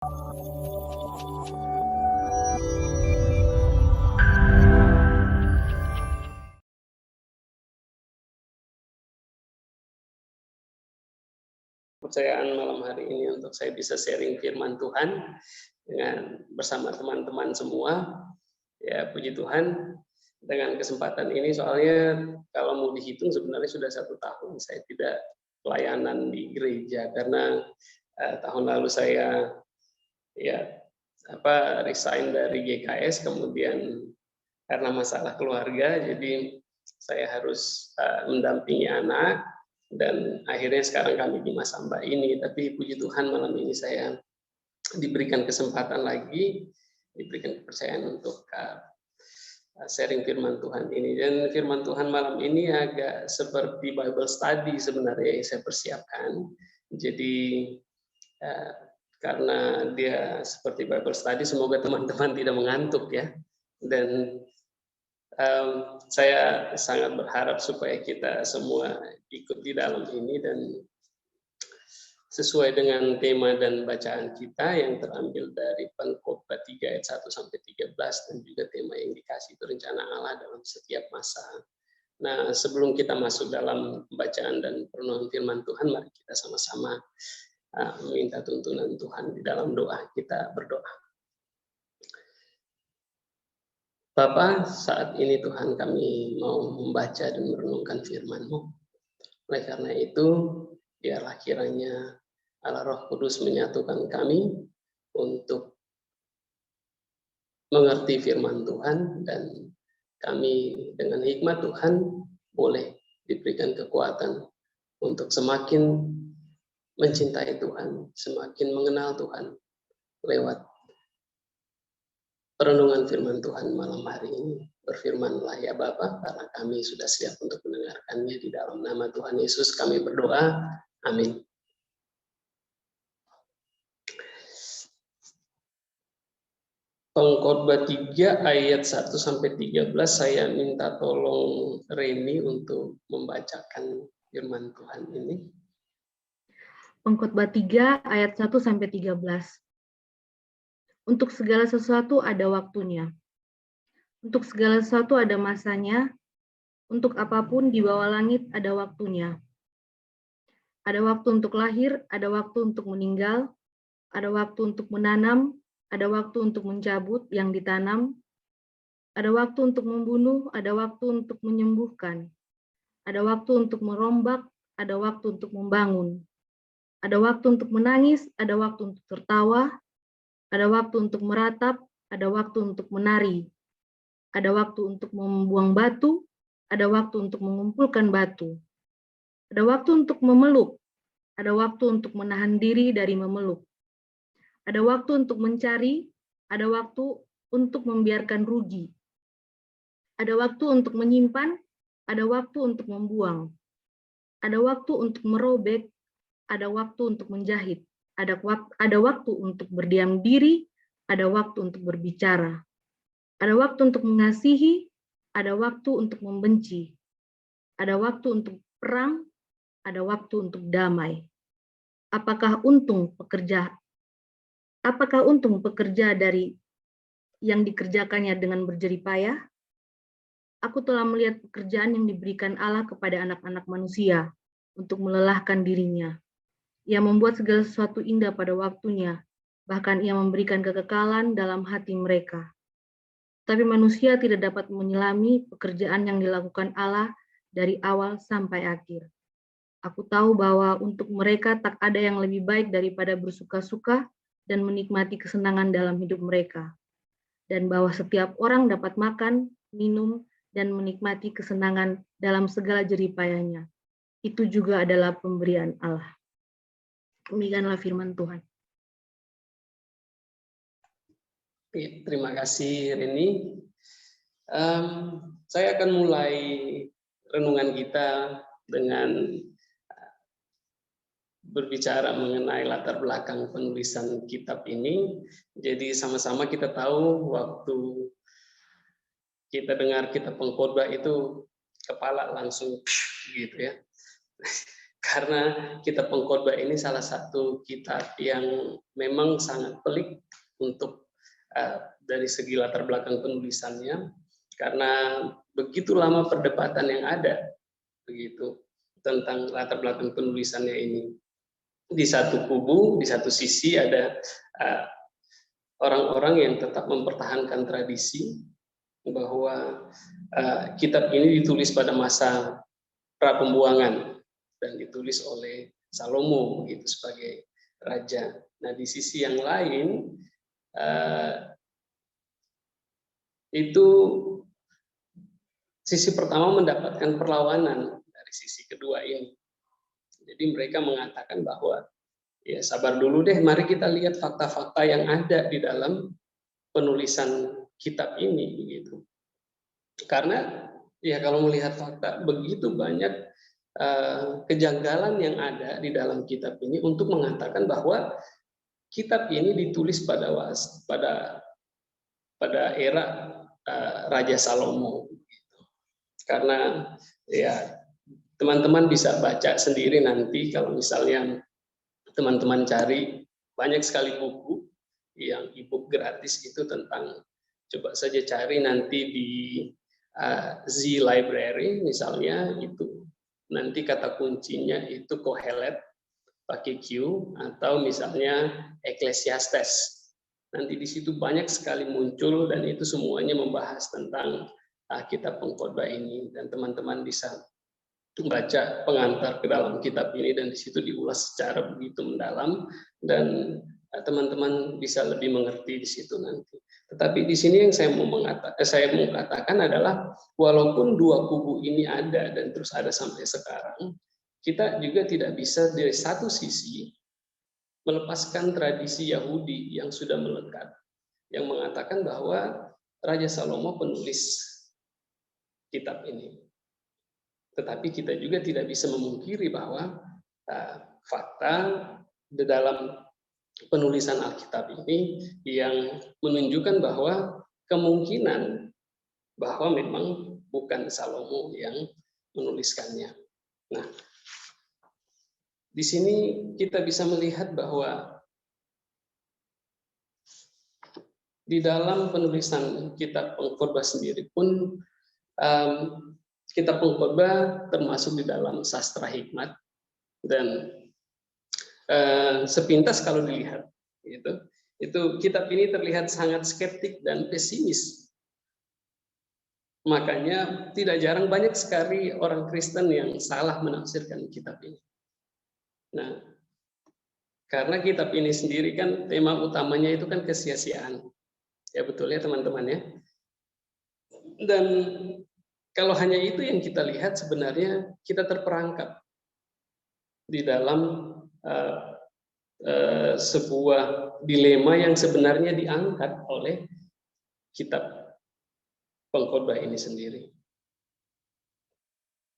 Kepercayaan malam hari ini untuk saya bisa sharing firman Tuhan bersama teman-teman semua. Ya, puji Tuhan dengan kesempatan ini, soalnya kalau mau dihitung sebenarnya sudah 1 tahun saya tidak pelayanan di gereja karena tahun lalu saya ya resign dari GKS, kemudian karena masalah keluarga jadi saya harus mendampingi anak, dan akhirnya sekarang kami di Masamba ini. Tapi puji Tuhan malam ini saya diberikan kesempatan lagi, diberikan kepercayaan untuk sharing firman Tuhan ini. Dan firman Tuhan malam ini agak seperti Bible study sebenarnya yang saya persiapkan. Jadi karena dia seperti Bible study, semoga teman-teman tidak mengantuk ya. Dan saya sangat berharap supaya kita semua ikut di dalam ini dan sesuai dengan tema dan bacaan kita yang terambil dari Pengkhotbah 3 ayat 1 sampai 13, dan juga tema yang dikasih itu rencana Allah dalam setiap masa. Nah, sebelum kita masuk dalam bacaan dan perenungan firman Tuhan, mari kita sama-sama meminta tuntunan Tuhan di dalam doa. Kita berdoa. Bapa, saat ini Tuhan kami mau membaca dan merenungkan firman-Mu. Oleh karena itu, biarlah kiranya Allah Roh Kudus menyatukan kami untuk mengerti firman Tuhan, dan kami dengan hikmat Tuhan boleh diberikan kekuatan untuk semakin mencintai Tuhan, semakin mengenal Tuhan lewat perenungan firman Tuhan malam hari ini. Berfirmanlah ya Bapa, karena kami sudah siap untuk mendengarkannya. Di dalam nama Tuhan Yesus kami berdoa. Amin. Pengkhotbah 3 ayat 1 sampai 13, saya minta tolong Reni untuk membacakan firman Tuhan ini. Pengkhotbah 3 ayat 1 sampai 13. Untuk segala sesuatu ada waktunya. Untuk segala sesuatu ada masanya. Untuk apapun di bawah langit ada waktunya. Ada waktu untuk lahir, ada waktu untuk meninggal, ada waktu untuk menanam, ada waktu untuk mencabut yang ditanam, ada waktu untuk membunuh, ada waktu untuk menyembuhkan, ada waktu untuk merombak, ada waktu untuk membangun, ada waktu untuk menangis, ada waktu untuk tertawa, ada waktu untuk meratap, ada waktu untuk menari, ada waktu untuk membuang batu, ada waktu untuk mengumpulkan batu, ada waktu untuk memeluk, ada waktu untuk menahan diri dari memeluk, ada waktu untuk mencari, ada waktu untuk membiarkan rugi, ada waktu untuk menyimpan, ada waktu untuk membuang, ada waktu untuk merobek, ada waktu untuk menjahit, ada waktu untuk berdiam diri, ada waktu untuk berbicara, ada waktu untuk mengasihi, ada waktu untuk membenci, ada waktu untuk perang, ada waktu untuk damai. Apakah untung pekerja dari yang dikerjakannya dengan berjerih payah? Aku telah melihat pekerjaan yang diberikan Allah kepada anak-anak manusia untuk melelahkan dirinya. Ia membuat segala sesuatu indah pada waktunya, bahkan ia memberikan kekekalan dalam hati mereka. Tapi manusia tidak dapat menyelami pekerjaan yang dilakukan Allah dari awal sampai akhir. Aku tahu bahwa untuk mereka tak ada yang lebih baik daripada bersuka-suka dan menikmati kesenangan dalam hidup mereka. Dan bahwa setiap orang dapat makan, minum, dan menikmati kesenangan dalam segala jerih payahnya. Itu juga adalah pemberian Allah. Demikianlah firman Tuhan. Terima kasih Reni. Saya akan mulai renungan kita dengan berbicara mengenai latar belakang penulisan kitab ini. Jadi sama-sama kita tahu waktu kita dengar kitab Pengkhotbah itu kepala langsung gitu ya. karena kitab Pengkhotbah ini salah satu kitab yang memang sangat pelik untuk dari segi latar belakang penulisannya, karena begitu lama perdebatan yang ada begitu tentang latar belakang penulisannya ini. Di satu kubu, di satu sisi ada orang-orang yang tetap mempertahankan tradisi bahwa kitab ini ditulis pada masa pra-pembuangan dan ditulis oleh Salomo begitu sebagai raja. Nah, di sisi yang lain itu sisi pertama mendapatkan perlawanan dari sisi kedua ini. Jadi mereka mengatakan bahwa ya sabar dulu deh, mari kita lihat fakta-fakta yang ada di dalam penulisan kitab ini begitu. Karena ya kalau melihat fakta begitu banyak kejanggalan yang ada di dalam kitab ini untuk mengatakan bahwa kitab ini ditulis pada era Raja Salomo. Karena ya teman-teman bisa baca sendiri nanti kalau misalnya teman-teman cari banyak sekali buku yang e-book gratis itu tentang, coba saja cari nanti di Z Library misalnya, itu nanti kata kuncinya itu Kohelet pakai Q, atau misalnya Ecclesiastes. Nanti di situ banyak sekali muncul dan itu semuanya membahas tentang kitab Pengkhotbah ini, dan teman-teman bisa baca pengantar ke dalam kitab ini dan di situ diulas secara begitu mendalam dan teman-teman bisa lebih mengerti di situ nanti. Tetapi di sini yang saya mau katakan adalah walaupun dua kubu ini ada dan terus ada sampai sekarang, kita juga tidak bisa dari satu sisi melepaskan tradisi Yahudi yang sudah melekat, yang mengatakan bahwa Raja Salomo penulis kitab ini. Tetapi kita juga tidak bisa memungkiri bahwa fakta di dalam penulisan Alkitab ini yang menunjukkan bahwa kemungkinan bahwa memang bukan Salomo yang menuliskannya. Nah, di sini kita bisa melihat bahwa di dalam penulisan kitab Pengkhotbah sendiri pun kitab Pengkhotbah termasuk di dalam sastra hikmat, dan sepintas kalau dilihat itu kitab ini terlihat sangat skeptik dan pesimis. Makanya tidak jarang banyak sekali orang Kristen yang salah menafsirkan kitab ini. Nah, karena kitab ini sendiri kan tema utamanya itu kan kesia-siaan. Ya betul ya teman-teman ya. Dan kalau hanya itu yang kita lihat, sebenarnya kita terperangkap di dalam sebuah dilema yang sebenarnya diangkat oleh kitab Pengkhotbah ini sendiri.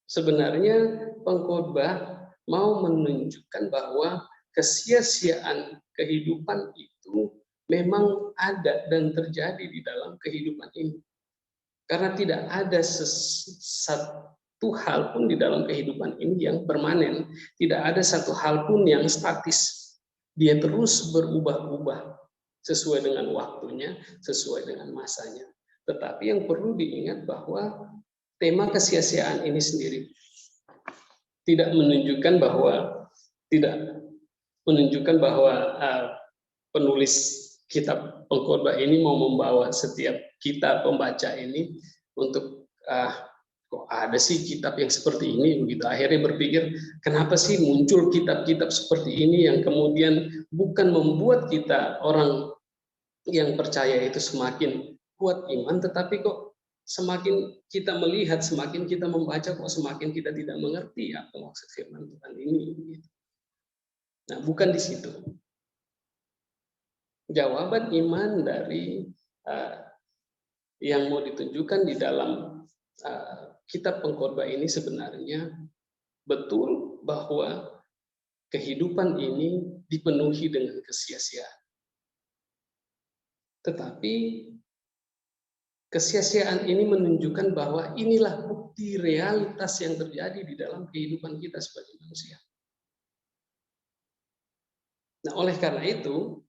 Sebenarnya Pengkhotbah mau menunjukkan bahwa kesia-siaan kehidupan itu memang ada dan terjadi di dalam kehidupan ini. Karena tidak ada satu hal pun di dalam kehidupan ini yang permanen. Tidak ada satu hal pun yang statis. Dia terus berubah-ubah sesuai dengan waktunya, sesuai dengan masanya. Tetapi yang perlu diingat bahwa tema kesia-siaan ini sendiri tidak menunjukkan bahwa penulis kitab Pengkhotbah ini mau membawa setiap kita pembaca ini untuk kok ada sih kitab yang seperti ini begitu. Akhirnya berpikir, kenapa sih muncul kitab-kitab seperti ini yang kemudian bukan membuat kita orang yang percaya itu semakin kuat iman, tetapi kok semakin kita melihat, semakin kita membaca, kok semakin kita tidak mengerti apa maksud firman Tuhan ini. Nah, bukan di situ. Jawaban iman dari yang mau ditunjukkan di dalam kitab Pengkhotbah ini sebenarnya betul bahwa kehidupan ini dipenuhi dengan kesia-siaan. Tetapi kesia-siaan ini menunjukkan bahwa inilah bukti realitas yang terjadi di dalam kehidupan kita sebagai manusia. Nah, oleh karena itu,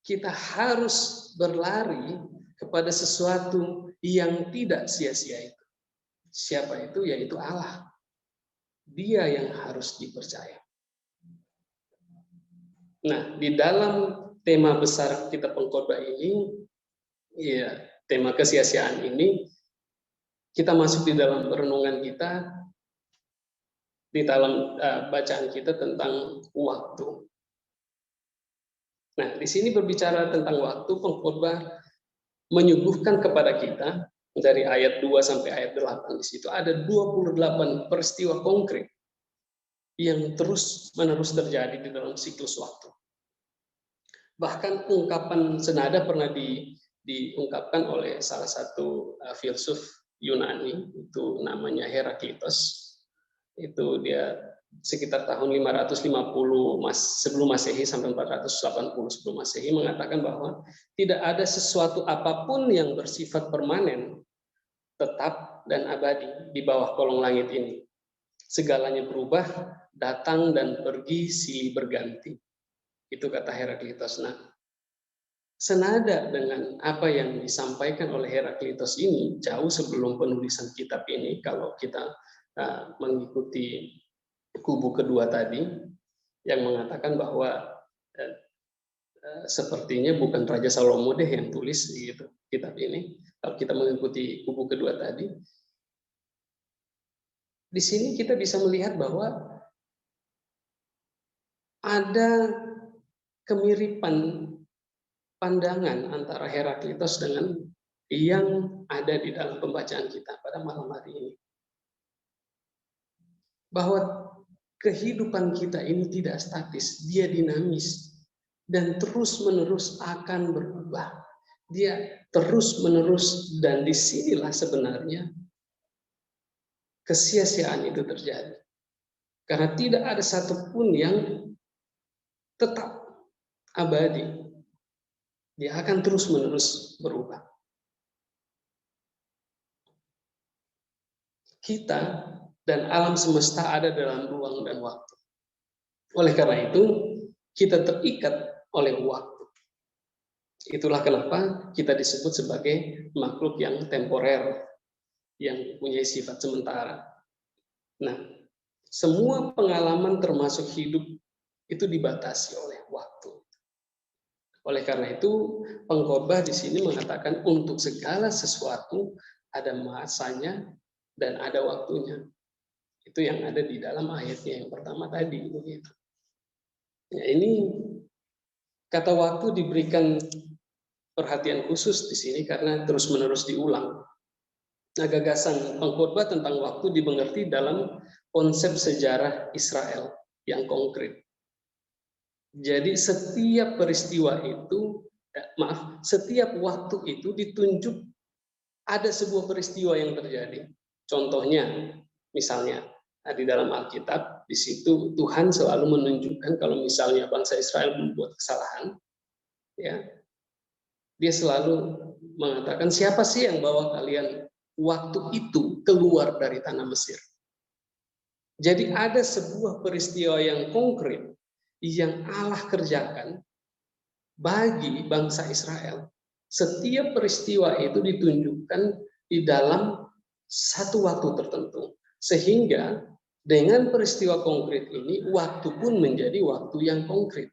kita harus berlari kepada sesuatu yang tidak sia-sia itu. Siapa itu? Yaitu Allah. Dia yang harus dipercaya. Nah, di dalam tema besar kita pengkhotbah ini, ya, tema kesia-siaan ini, kita masuk di dalam renungan kita, di dalam bacaan kita tentang waktu. Nah, di sini berbicara tentang waktu, pengkhotbah menyuguhkan kepada kita dari ayat 2 sampai ayat 8, di situ ada 28 peristiwa konkret yang terus-menerus terjadi di dalam siklus waktu. Bahkan ungkapan senada pernah diungkapkan oleh salah satu filsuf Yunani, itu namanya Heraklitos. Itu dia sekitar tahun 550 sebelum Masehi sampai 480 sebelum Masehi mengatakan bahwa tidak ada sesuatu apapun yang bersifat permanen, tetap dan abadi di bawah kolong langit ini. Segalanya berubah, datang dan pergi, silih berganti. Itu kata Heraklitos. Nah, senada dengan apa yang disampaikan oleh Heraklitos ini jauh sebelum penulisan kitab ini, kalau kita mengikuti kubu kedua tadi yang mengatakan bahwa sepertinya bukan Raja Salomo deh yang tulis gitu kitab ini. Kalau kita mengikuti kubu kedua tadi, di sini kita bisa melihat bahwa ada kemiripan pandangan antara Heraklitos dengan yang ada di dalam pembacaan kita pada malam hari ini. Bahwa kehidupan kita ini tidak statis, dia dinamis dan terus-menerus akan berubah. Dia terus-menerus, dan disinilah sebenarnya kesia-siaan itu terjadi. Karena tidak ada satupun yang tetap abadi. Dia akan terus-menerus berubah. Kita dan alam semesta ada dalam ruang dan waktu. Oleh karena itu, kita terikat oleh waktu. Itulah kenapa kita disebut sebagai makhluk yang temporer, yang punya sifat sementara. Nah, semua pengalaman termasuk hidup itu dibatasi oleh waktu. Oleh karena itu, pengkhotbah di sini mengatakan untuk segala sesuatu ada masanya dan ada waktunya. Itu yang ada di dalam ayatnya yang pertama tadi. Begitu. Ya, ini kata waktu diberikan perhatian khusus di sini karena terus-menerus diulang. Nah, gagasan pengkhotbah tentang waktu dimengerti dalam konsep sejarah Israel yang konkret. Jadi setiap peristiwa itu, setiap waktu itu ditunjuk ada sebuah peristiwa yang terjadi. Contohnya, misalnya di dalam Alkitab, di situ Tuhan selalu menunjukkan kalau misalnya bangsa Israel membuat kesalahan, ya, dia selalu mengatakan siapa sih yang bawa kalian waktu itu keluar dari tanah Mesir. Jadi ada sebuah peristiwa yang konkret yang Allah kerjakan bagi bangsa Israel. Setiap peristiwa itu ditunjukkan di dalam satu waktu tertentu. Sehingga dengan peristiwa konkret ini, waktu pun menjadi waktu yang konkret.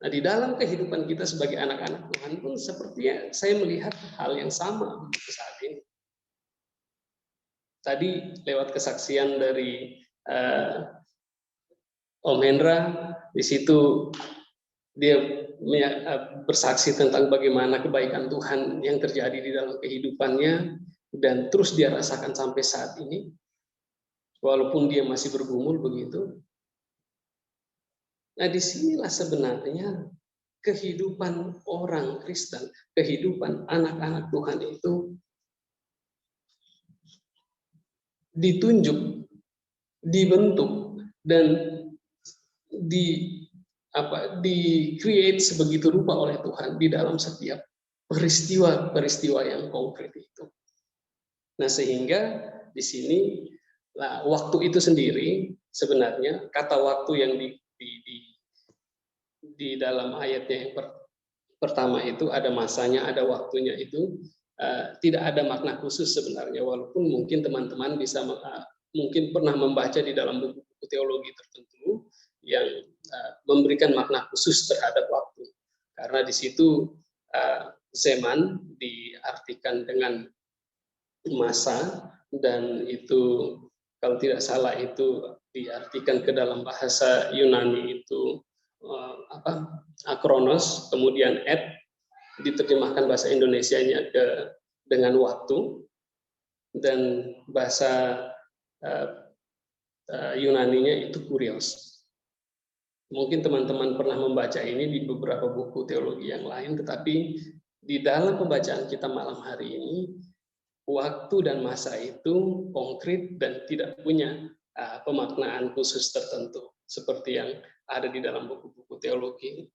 Nah, di dalam kehidupan kita sebagai anak-anak Tuhan pun sepertinya saya melihat hal yang sama begitu saat ini. Tadi lewat kesaksian dari Om Hendra, di situ dia bersaksi tentang bagaimana kebaikan Tuhan yang terjadi di dalam kehidupannya dan terus dia rasakan sampai saat ini, walaupun dia masih bergumul begitu. Nah, disinilah sebenarnya kehidupan orang Kristen, kehidupan anak-anak Tuhan itu ditunjuk, dibentuk, dan di-create sebegitu rupa oleh Tuhan di dalam setiap peristiwa-peristiwa yang konkret itu. Nah, sehingga di sini waktu itu sendiri sebenarnya kata waktu yang di dalam ayatnya yang pertama itu ada masanya, ada waktunya itu tidak ada makna khusus sebenarnya, walaupun mungkin teman-teman bisa mungkin pernah membaca di dalam buku-buku teologi tertentu yang memberikan makna khusus terhadap waktu, karena di situ zaman diartikan dengan masa, dan itu kalau tidak salah itu diartikan ke dalam bahasa Yunani itu akronos, kemudian diterjemahkan bahasa Indonesianya dengan waktu, dan bahasa Yunaninya itu kurios. Mungkin teman-teman pernah membaca ini di beberapa buku teologi yang lain, tetapi di dalam pembacaan kita malam hari ini, waktu dan masa itu konkret dan tidak punya pemaknaan khusus tertentu seperti yang ada di dalam buku-buku teologi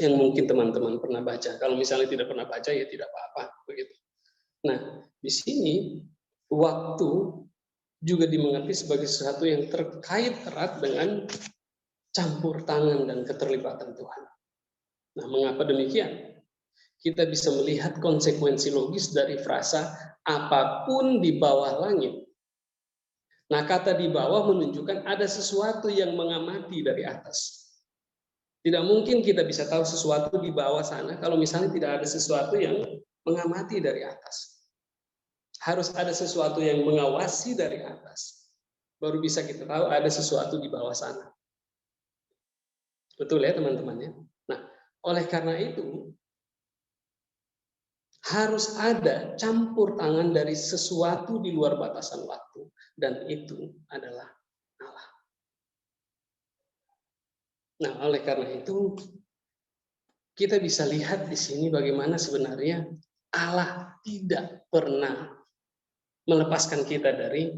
yang mungkin teman-teman pernah baca. Kalau misalnya tidak pernah baca ya tidak apa-apa begitu. Nah, di sini waktu juga dimengerti sebagai sesuatu yang terkait erat dengan campur tangan dan keterlibatan Tuhan. Nah, mengapa demikian? Kita bisa melihat konsekuensi logis dari frasa apapun di bawah langit. Nah, kata di bawah menunjukkan ada sesuatu yang mengamati dari atas. Tidak mungkin kita bisa tahu sesuatu di bawah sana kalau misalnya tidak ada sesuatu yang mengamati dari atas. Harus ada sesuatu yang mengawasi dari atas. Baru bisa kita tahu ada sesuatu di bawah sana. Betul ya teman-teman ya? Nah, oleh karena itu, harus ada campur tangan dari sesuatu di luar batasan waktu, dan itu adalah Allah. Nah, oleh karena itu kita bisa lihat di sini bagaimana sebenarnya Allah tidak pernah melepaskan kita dari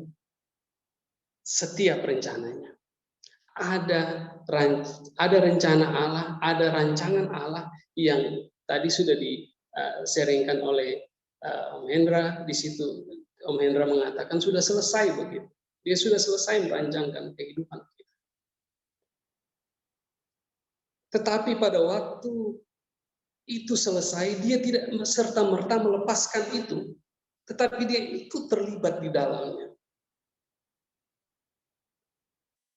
setiap rencananya. Ada rencana Allah, ada rancangan Allah yang tadi sudah sharingkan oleh Om Hendra. Di situ Om Hendra mengatakan sudah selesai begitu. Dia sudah selesai merancangkan kehidupan kita. Tetapi pada waktu itu selesai, dia tidak serta-merta melepaskan itu. Tetapi dia ikut terlibat di dalamnya.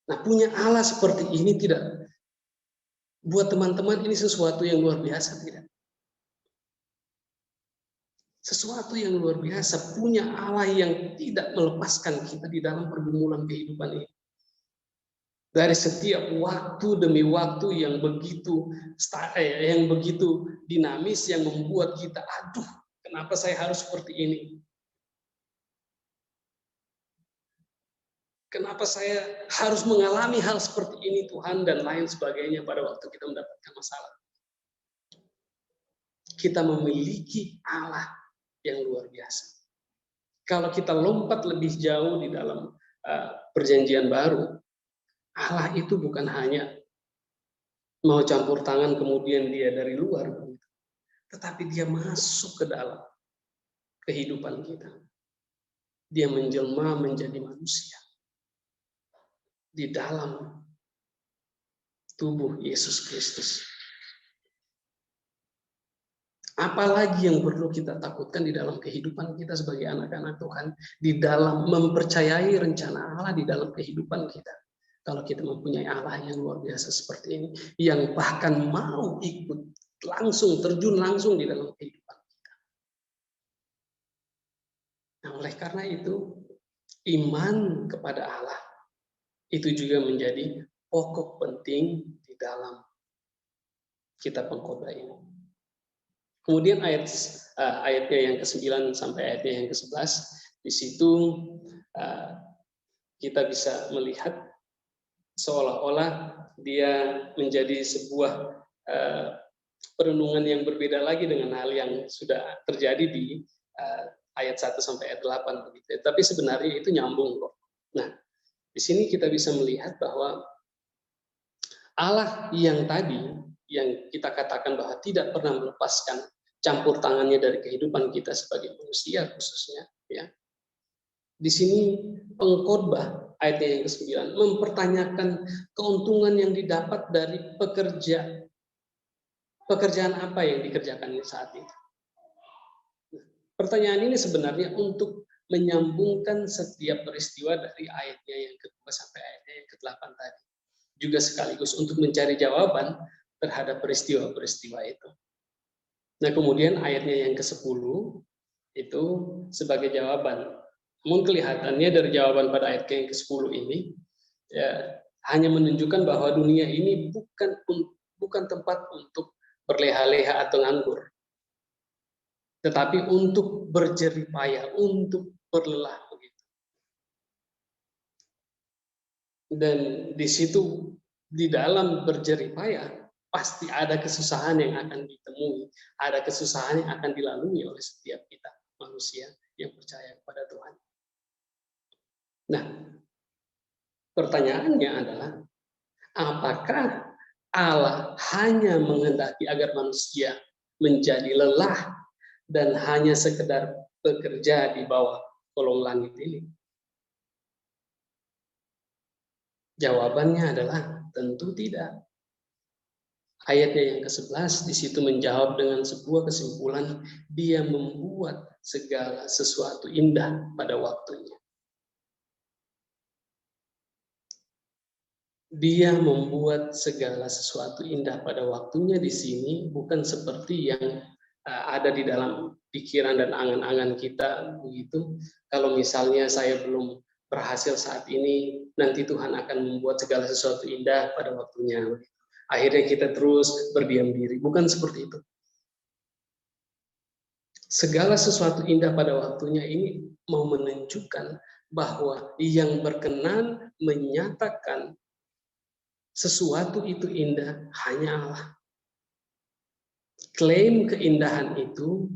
Nah, punya Allah seperti ini tidak buat teman-teman ini sesuatu yang luar biasa, tidak? Sesuatu yang luar biasa, punya Allah yang tidak melepaskan kita di dalam pergumulan kehidupan ini. Dari setiap waktu demi waktu yang begitu dinamis, yang membuat kita, aduh, kenapa saya harus seperti ini? Kenapa saya harus mengalami hal seperti ini, Tuhan, dan lain sebagainya pada waktu kita mendapatkan masalah. Kita memiliki Allah yang luar biasa. Kalau kita lompat lebih jauh di dalam perjanjian baru, Allah itu bukan hanya mau campur tangan kemudian dia dari luar, tetapi dia masuk ke dalam kehidupan kita. Dia menjelma menjadi manusia di dalam tubuh Yesus Kristus. Apalagi yang perlu kita takutkan di dalam kehidupan kita sebagai anak-anak Tuhan, di dalam mempercayai rencana Allah di dalam kehidupan kita. Kalau kita mempunyai Allah yang luar biasa seperti ini, yang bahkan mau ikut langsung, terjun langsung di dalam kehidupan kita. Nah, oleh karena itu, iman kepada Allah itu juga menjadi pokok penting di dalam kitab pengkhotbah ini. Kemudian ayatnya yang ke-9 sampai ayatnya yang ke-11, di situ kita bisa melihat seolah-olah dia menjadi sebuah perenungan yang berbeda lagi dengan hal yang sudah terjadi di ayat 1 sampai ayat 8 begitu. Tapi sebenarnya itu nyambung kok. Nah, di sini kita bisa melihat bahwa Allah yang tadi yang kita katakan bahwa tidak pernah melepaskan campur tangannya dari kehidupan kita sebagai manusia khususnya, ya. Di sini pengkhotbah ayatnya yang ke-9, mempertanyakan keuntungan yang didapat dari pekerjaan apa yang dikerjakan saat itu. Pertanyaan ini sebenarnya untuk menyambungkan setiap peristiwa dari ayatnya yang kedua sampai ayatnya yang ke-8 tadi. Juga sekaligus untuk mencari jawaban terhadap peristiwa-peristiwa itu. Nah, kemudian ayatnya yang ke-10 itu sebagai jawaban. Namun kelihatannya dari jawaban pada ayat yang ke-10 ini ya, hanya menunjukkan bahwa dunia ini bukan tempat untuk berleha-leha atau nganggur, tetapi untuk berjerih payah, untuk berlelah begitu. Dan di situ, di dalam berjerih payah, pasti ada kesusahan yang akan ditemui, ada kesusahan yang akan dilalui oleh setiap kita manusia yang percaya kepada Tuhan. Nah, pertanyaannya adalah, apakah Allah hanya menghendaki agar manusia menjadi lelah dan hanya sekedar bekerja di bawah kolong langit ini? Jawabannya adalah tentu tidak. Ayatnya yang ke-11 di situ menjawab dengan sebuah kesimpulan, Dia membuat segala sesuatu indah pada waktunya. Dia membuat segala sesuatu indah pada waktunya di sini bukan seperti yang ada di dalam pikiran dan angan-angan kita begitu. Kalau misalnya saya belum berhasil saat ini, nanti Tuhan akan membuat segala sesuatu indah pada waktunya. Akhirnya kita terus berdiam diri. Bukan seperti itu. Segala sesuatu indah pada waktunya ini mau menunjukkan bahwa yang berkenan menyatakan sesuatu itu indah hanya Allah. Klaim keindahan itu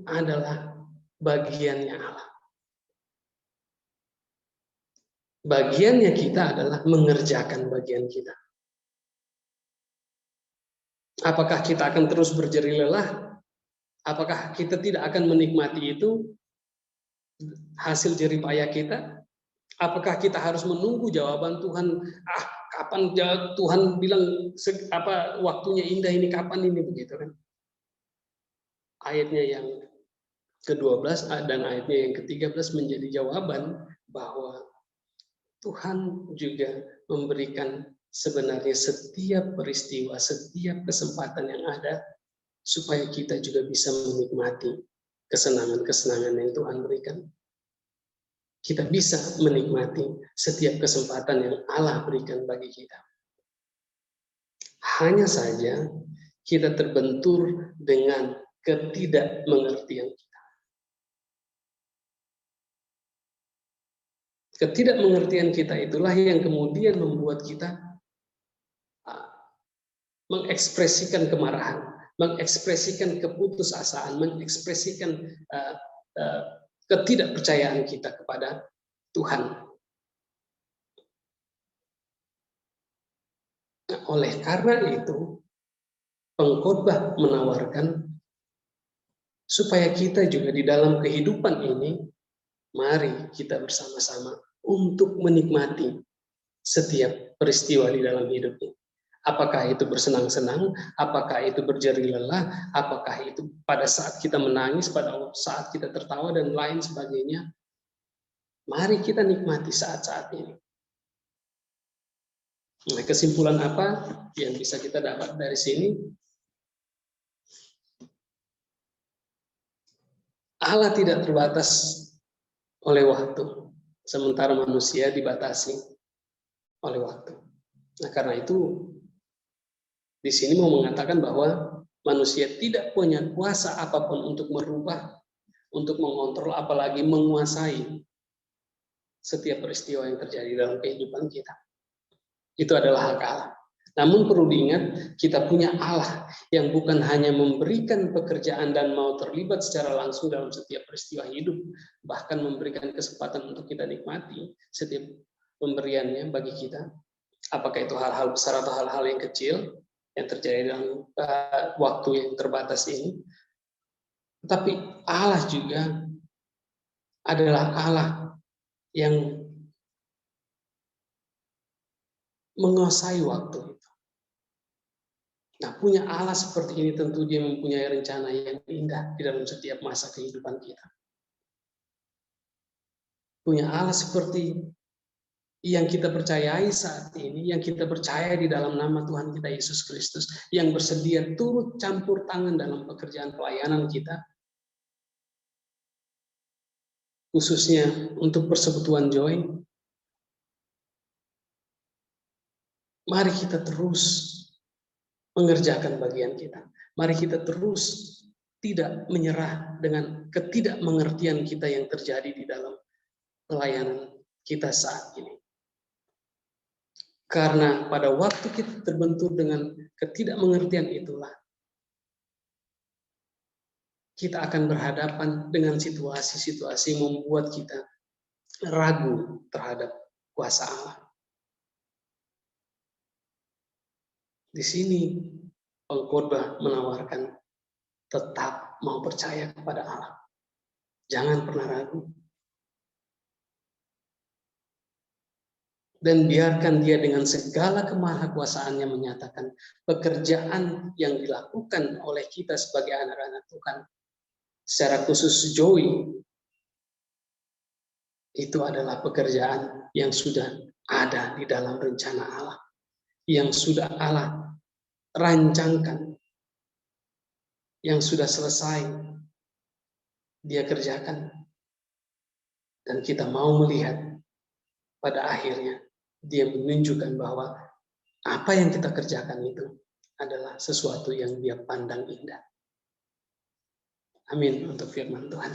adalah bagiannya Allah. Bagiannya kita adalah mengerjakan bagian kita. Apakah kita akan terus berjerih lelah? Apakah kita tidak akan menikmati itu hasil jerih payah kita? Apakah kita harus menunggu jawaban Tuhan? Kapan Tuhan bilang waktunya indah ini, kapan ini, begitu kan? Ayatnya yang ke-12 dan ayatnya yang ke-13 menjadi jawaban bahwa Tuhan juga memberikan sebenarnya setiap peristiwa, setiap kesempatan yang ada supaya kita juga bisa menikmati kesenangan-kesenangan yang Tuhan berikan. Kita bisa menikmati setiap kesempatan yang Allah berikan bagi kita. Hanya saja kita terbentur dengan ketidakmengertian kita. Ketidakmengertian kita itulah yang kemudian membuat kita mengekspresikan kemarahan, mengekspresikan keputusasaan, mengekspresikan ketidakpercayaan kita kepada Tuhan. Nah, oleh karena itu, pengkhotbah menawarkan supaya kita juga di dalam kehidupan ini, mari kita bersama-sama untuk menikmati setiap peristiwa di dalam hidup ini. Apakah itu bersenang-senang, apakah itu berjerih lelah, apakah itu pada saat kita menangis, pada saat kita tertawa, dan lain sebagainya. Mari kita nikmati saat-saat ini. Nah, kesimpulan apa yang bisa kita dapat dari sini? Allah tidak terbatas oleh waktu, sementara manusia dibatasi oleh waktu. Nah, karena itu di sini mau mengatakan bahwa manusia tidak punya kuasa apapun untuk merubah, untuk mengontrol, apalagi menguasai setiap peristiwa yang terjadi dalam kehidupan kita. Itu adalah hak Allah. Namun perlu diingat, kita punya Allah yang bukan hanya memberikan pekerjaan dan mau terlibat secara langsung dalam setiap peristiwa hidup, bahkan memberikan kesempatan untuk kita nikmati setiap pemberiannya bagi kita. Apakah itu hal-hal besar atau hal-hal yang kecil yang terjadi dalam waktu yang terbatas ini. Tetapi Allah juga adalah Allah yang menguasai waktu itu. Nah, punya Allah seperti ini tentu dia mempunyai rencana yang indah di dalam setiap masa kehidupan kita. Punya Allah seperti yang kita percayai saat ini, yang kita percaya di dalam nama Tuhan kita Yesus Kristus, yang bersedia turut campur tangan dalam pekerjaan pelayanan kita, khususnya untuk persekutuan Joy. Mari kita terus mengerjakan bagian kita. Mari kita terus tidak menyerah dengan ketidakmengertian kita yang terjadi di dalam pelayanan kita saat ini. Karena pada waktu kita terbentur dengan ketidakmengertian itulah, kita akan berhadapan dengan situasi-situasi yang membuat kita ragu terhadap kuasa Allah. Di sini pengkhotbah menawarkan tetap mau percaya kepada Allah. Jangan pernah ragu. Dan biarkan dia dengan segala kemahakuasaannya menyatakan pekerjaan yang dilakukan oleh kita sebagai anak-anak Tuhan, secara khusus Joy, itu adalah pekerjaan yang sudah ada di dalam rencana Allah, yang sudah Allah rancangkan, yang sudah selesai dia kerjakan, dan kita mau melihat pada akhirnya dia menunjukkan bahwa apa yang kita kerjakan itu adalah sesuatu yang dia pandang indah. Amin untuk firman Tuhan.